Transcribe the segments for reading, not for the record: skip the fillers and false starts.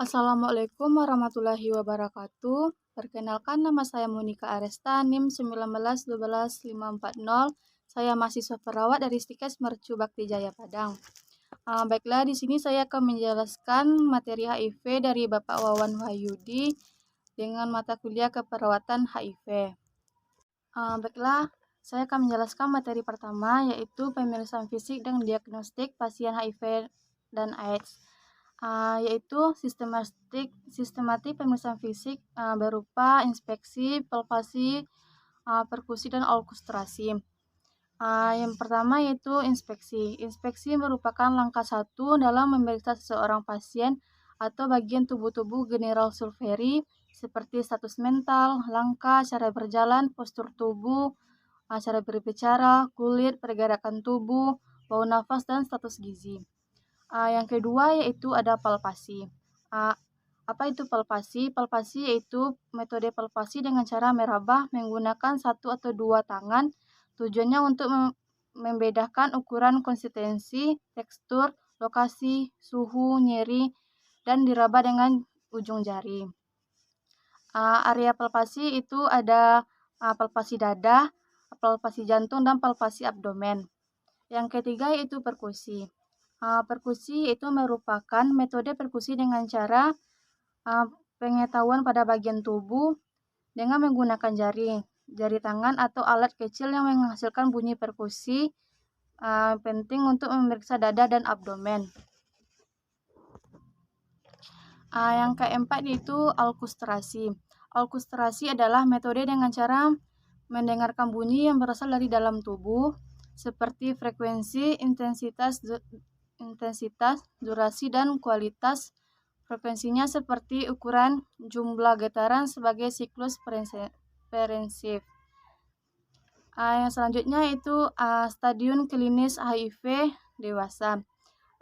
Assalamualaikum warahmatullahi wabarakatuh. Perkenalkan, nama saya Monika Aresta, NIM 19 12 540. Saya mahasiswa perawat dari Stikes Mercu Bakti Jaya Padang. Baiklah, di sini saya akan menjelaskan materi HIV dari Bapak Wawan Wahyudi dengan mata kuliah keperawatan HIV. Baiklah, saya akan menjelaskan materi pertama, yaitu pemeriksaan fisik dan diagnostik pasien HIV dan AIDS. Yaitu sistematik pemeriksaan fisik berupa inspeksi, palpasi, perkusi, dan alkustrasi. Yang pertama yaitu inspeksi. Inspeksi merupakan langkah satu dalam memeriksa seseorang pasien atau bagian tubuh general surgery seperti status mental, langkah, cara berjalan, postur tubuh, cara berbicara, kulit, pergerakan tubuh, bau nafas, dan status gizi. Yang kedua yaitu ada palpasi. Apa itu palpasi? Palpasi yaitu metode palpasi dengan cara meraba menggunakan satu atau dua tangan. Tujuannya untuk membedakan ukuran, konsistensi, tekstur, lokasi, suhu, nyeri, dan diraba dengan ujung jari. Area palpasi itu ada palpasi dada, palpasi jantung, dan palpasi abdomen. Yang ketiga yaitu perkusi. Perkusi itu merupakan metode perkusi dengan cara pengetahuan pada bagian tubuh dengan menggunakan jari tangan atau alat kecil yang menghasilkan bunyi perkusi, penting untuk memeriksa dada dan abdomen. Yang keempat yaitu alkustrasi. Alkustrasi adalah metode dengan cara mendengarkan bunyi yang berasal dari dalam tubuh, seperti frekuensi, intensitas, durasi, dan kualitas. Frekuensinya seperti ukuran jumlah getaran sebagai siklus perensif. Yang selanjutnya itu stadium klinis HIV dewasa.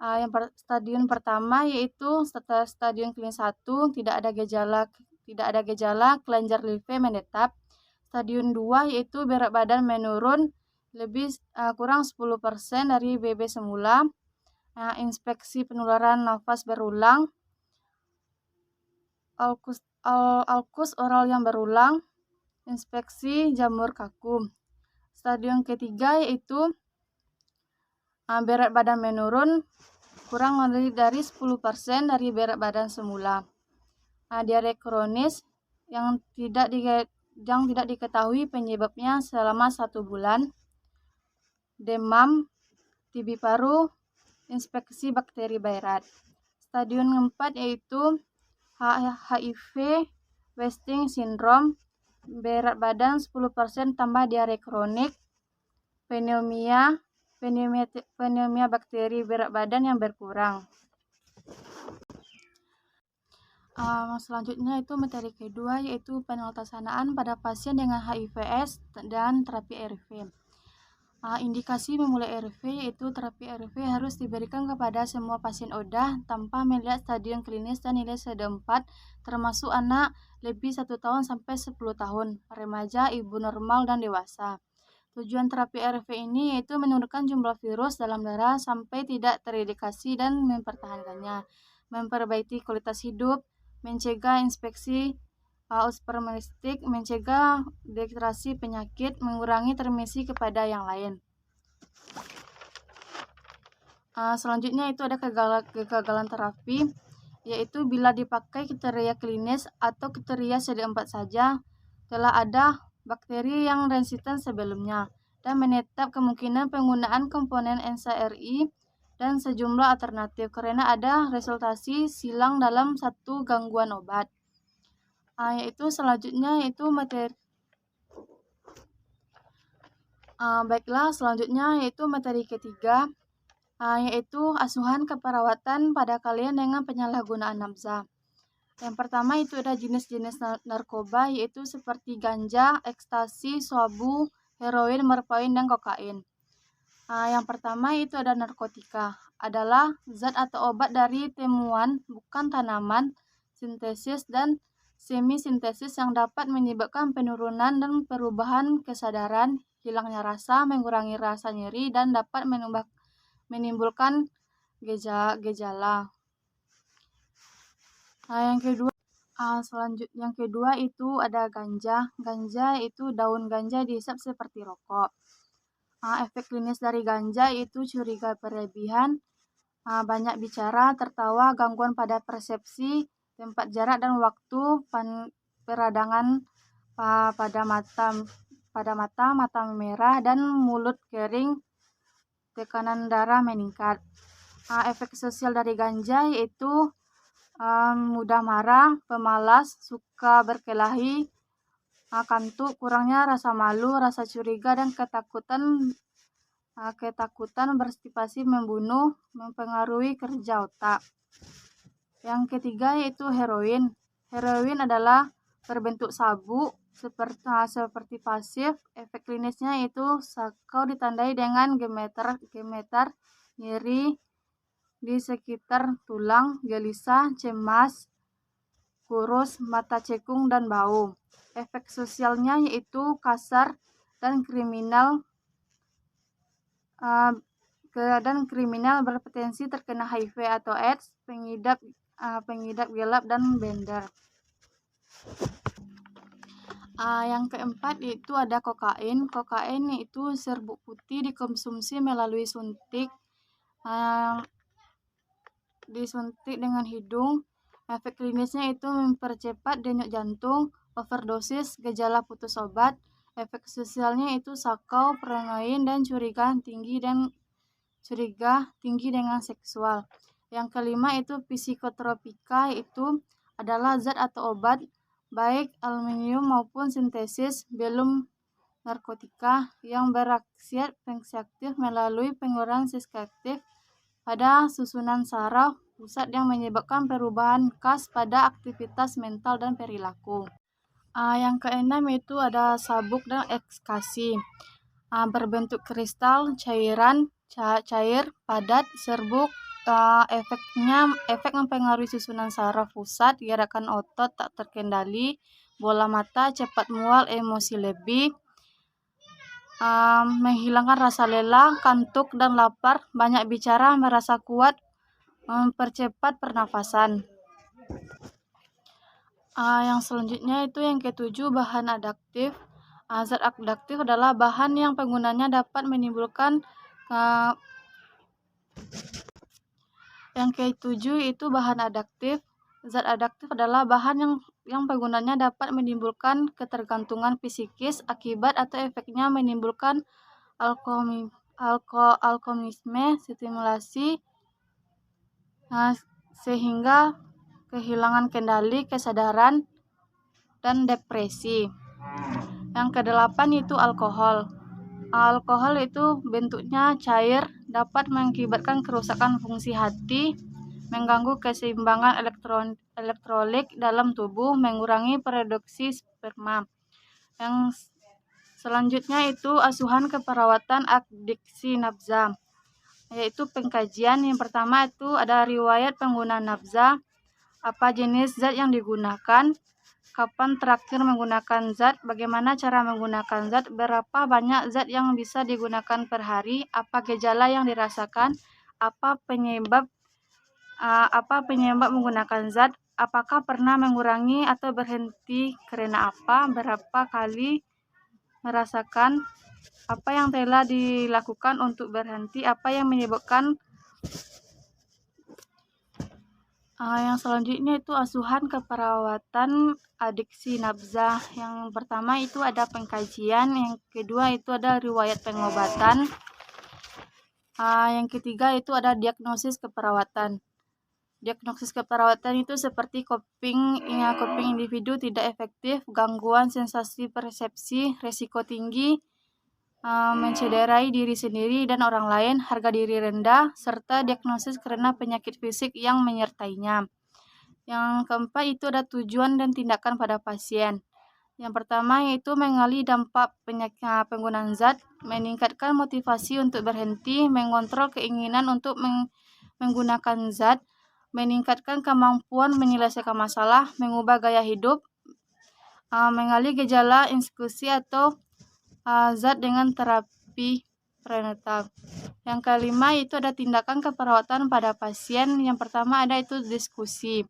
Yang stadium pertama yaitu stadium klinis 1, tidak ada gejala, kelenjar limfe menetap. Stadium 2 yaitu berat badan menurun kurang 10% dari BB semula. Inspeksi penularan nafas berulang, alkus oral yang berulang, inspeksi jamur kaku. Stadium ketiga yaitu berat badan menurun kurang lebih dari 10% dari berat badan semula. Diare kronis yang tidak diketahui penyebabnya selama 1 bulan. Demam, TB paru, inspeksi bakteri virat. Stadium 4 yaitu HIV wasting syndrome, berat badan 10% tambah diare kronik, pneumonia bakteri berat badan yang berkurang. Selanjutnya itu materi kedua yaitu penelaksanaan pada pasien dengan HIV/AIDS dan terapi ARV. Indikasi memulai ARV yaitu terapi ARV harus diberikan kepada semua pasien ODA tanpa melihat stadium klinis dan nilai SED4, termasuk anak lebih 1 tahun sampai 10 tahun, remaja, ibu normal, dan dewasa. Tujuan terapi ARV ini yaitu menurunkan jumlah virus dalam darah sampai tidak terindikasi dan mempertahankannya, memperbaiki kualitas hidup, mencegah infeksi ospiralistik, mencegah degenerasi penyakit, mengurangi transmisi kepada yang lain. Selanjutnya itu ada kegagalan terapi, yaitu bila dipakai kriteria klinis atau kriteria CD4 saja, telah ada bakteri yang resisten sebelumnya, dan menetap kemungkinan penggunaan komponen NSAID dan sejumlah alternatif karena ada resultasi silang dalam satu gangguan obat. Yaitu selanjutnya yaitu materi baiklah, selanjutnya yaitu materi ketiga, yaitu asuhan keperawatan pada kalian dengan penyalahgunaan nafsa. Yang pertama itu ada jenis-jenis narkoba, yaitu seperti ganja, ekstasi, sabu, heroin, morfin, dan kokain. Yang pertama itu ada narkotika, adalah zat atau obat dari temuan bukan tanaman, sintesis dan semi-sintesis yang dapat menyebabkan penurunan dan perubahan kesadaran, hilangnya rasa, mengurangi rasa nyeri, dan dapat menimbulkan gejala. Yang kedua itu ada ganja. Ganja itu daun ganja dihisap seperti rokok. Efek klinis dari ganja itu curiga berlebihan, banyak bicara, tertawa, gangguan pada persepsi, tempat, jarak, dan waktu, peradangan pada mata merah, dan mulut kering, tekanan darah meningkat. Efek sosial dari ganja yaitu mudah marah, pemalas, suka berkelahi, kantuk, kurangnya rasa malu, rasa curiga, dan ketakutan bersifat membunuh, mempengaruhi kerja otak. Yang ketiga yaitu heroin. Heroin adalah berbentuk sabuk seperti pasif. Efek klinisnya itu sakau ditandai dengan gemetar, nyeri di sekitar tulang, gelisah, cemas, kurus, mata cekung, dan bau. Efek sosialnya yaitu kasar dan kriminal berpotensi terkena HIV atau AIDS, pengidap gelap, dan bender. Yang keempat itu ada kokain. Kokain itu serbuk putih dikonsumsi melalui disuntik dengan hidung. Efek klinisnya itu mempercepat denyut jantung, overdosis, gejala putus obat. Efek sosialnya itu sakau, paranoid, dan curiga tinggi dengan seksual. Yang kelima itu psikotropika, itu adalah zat atau obat baik aluminium maupun sintesis belum narkotika yang beraksi psikoaktif melalui pengurangan psikoaktif pada susunan saraf pusat yang menyebabkan perubahan khas pada aktivitas mental dan perilaku. Yang keenam itu ada sabuk dan ekstasi. Berbentuk kristal, cairan, cair, padat, serbuk. Efek mempengaruhi susunan saraf pusat, gerakan otot tak terkendali, bola mata, cepat mual, emosi lebih, menghilangkan rasa lelah, kantuk, dan lapar, banyak bicara, merasa kuat, mempercepat pernafasan. Yang selanjutnya itu yang ketujuh, bahan adaptif. Zat adaptif adalah bahan yang penggunanya dapat menimbulkan Yang ketujuh itu bahan adaptif. Zat adaptif amisme bahan yang penggunanya dapat menimbulkan ketergantungan psikis akibat atau efeknya menimbulkan alkoholisme, stimulasi, sehingga kehilangan kendali, kesadaran, dan depresi. Yang kedelapan itu alkohol. Alkohol itu bentuknya cair, dapat mengakibatkan kerusakan fungsi hati, mengganggu keseimbangan elektrolit dalam tubuh, mengurangi produksi sperma. Yang selanjutnya itu asuhan keperawatan adiksi nafza, yaitu pengkajian. Yang pertama itu ada riwayat penggunaan nafza, apa jenis zat yang digunakan, kapan terakhir menggunakan zat, bagaimana cara menggunakan zat, berapa banyak zat yang bisa digunakan per hari, apa gejala yang dirasakan, apa penyebab menggunakan zat, apakah pernah mengurangi atau berhenti karena apa, berapa kali merasakan, apa yang telah dilakukan untuk berhenti, apa yang menyebabkan. Yang selanjutnya itu asuhan keperawatan adiksi nafza. Yang pertama itu ada pengkajian, yang kedua itu ada riwayat pengobatan, yang ketiga itu ada diagnosis keperawatan. Diagnosis keperawatan itu seperti coping individu tidak efektif, gangguan sensasi persepsi, resiko tinggi, mencederai diri sendiri dan orang lain, harga diri rendah, serta diagnosis karena penyakit fisik yang menyertainya. Yang keempat itu ada tujuan dan tindakan pada pasien. Yang pertama yaitu mengenali dampak penggunaan zat, meningkatkan motivasi untuk berhenti, mengontrol keinginan untuk menggunakan zat, meningkatkan kemampuan menyelesaikan masalah, mengubah gaya hidup, mengenali gejala insekusi atau zat dengan terapi prenatal. Yang kelima itu ada tindakan keperawatan pada pasien. Yang pertama ada itu diskusi.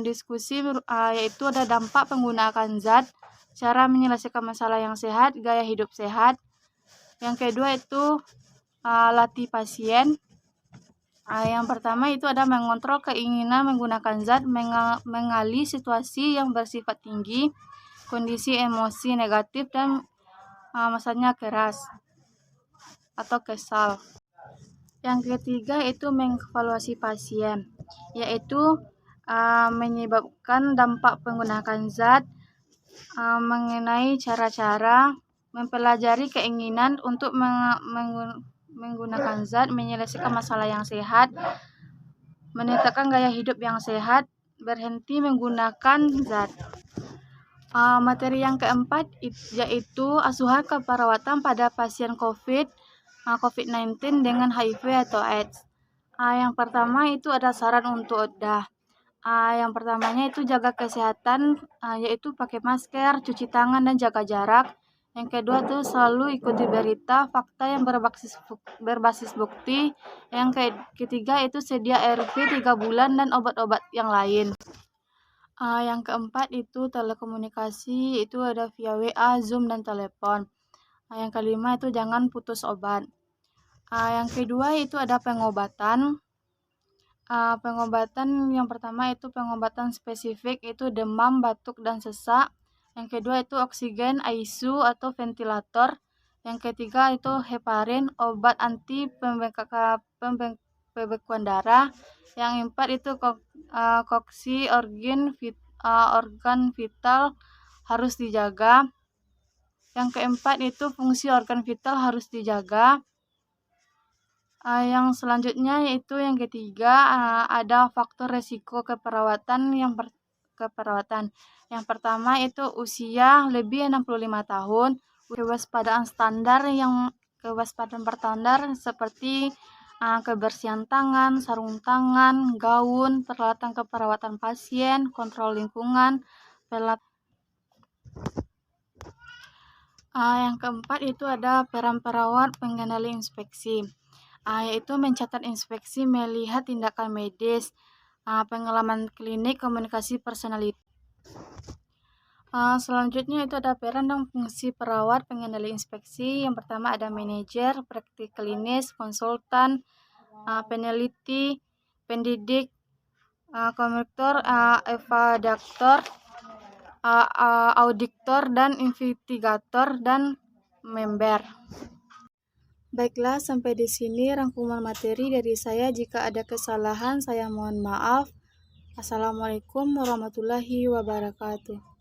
Diskusi yaitu ada dampak penggunaan zat, cara menyelesaikan masalah yang sehat, gaya hidup sehat. Yang kedua itu latih pasien. Yang pertama itu ada mengontrol keinginan menggunakan zat, mengali situasi yang bersifat tinggi, kondisi emosi negatif dan misalnya keras atau kesal. Yang ketiga itu mengevaluasi pasien, yaitu menyebabkan dampak penggunaan zat, mengenai cara-cara, mempelajari keinginan untuk menggunakan zat, menyelesaikan masalah yang sehat, menetapkan gaya hidup yang sehat, berhenti menggunakan zat. Materi yang keempat yaitu asuhan keperawatan pada pasien COVID-19 dengan HIV atau AIDS. Yang pertama itu ada saran untuk ODA. Yang pertamanya itu jaga kesehatan, yaitu pakai masker, cuci tangan, dan jaga jarak. Yang kedua itu selalu ikuti berita, fakta yang berbasis bukti. Yang ketiga itu sedia ARV 3 bulan dan obat-obat yang lain. Yang keempat itu telekomunikasi, itu ada via WA, Zoom, dan telepon. Yang kelima itu jangan putus obat. Yang kedua itu ada pengobatan. Pengobatan yang pertama itu pengobatan spesifik, itu demam, batuk, dan sesak. Yang kedua itu oksigen, ICU atau ventilator. Yang ketiga itu heparin, obat anti pembekuan darah. Yang keempat itu koksi, organ vital harus dijaga. Yang keempat itu fungsi organ vital harus dijaga. Yang selanjutnya yaitu yang ketiga, ada faktor resiko keperawatan. Yang pertama itu usia lebih 65 tahun, kewaspadaan berstandar seperti kebersihan tangan, sarung tangan, gaun, peralatan keperawatan pasien, kontrol lingkungan, yang keempat itu ada peran perawat pengendali inspeksi, yaitu mencatat inspeksi, melihat tindakan medis, pengalaman klinik, komunikasi personalitas. Selanjutnya itu ada peran dan fungsi perawat pengendali inspeksi. Yang pertama ada manajer, praktik klinis, konsultan, peneliti, pendidik, komuniktor, evaluator, auditor, dan investigator, dan member. Baiklah, sampai di sini rangkuman materi dari saya. Jika ada kesalahan, saya mohon maaf. Assalamualaikum warahmatullahi wabarakatuh.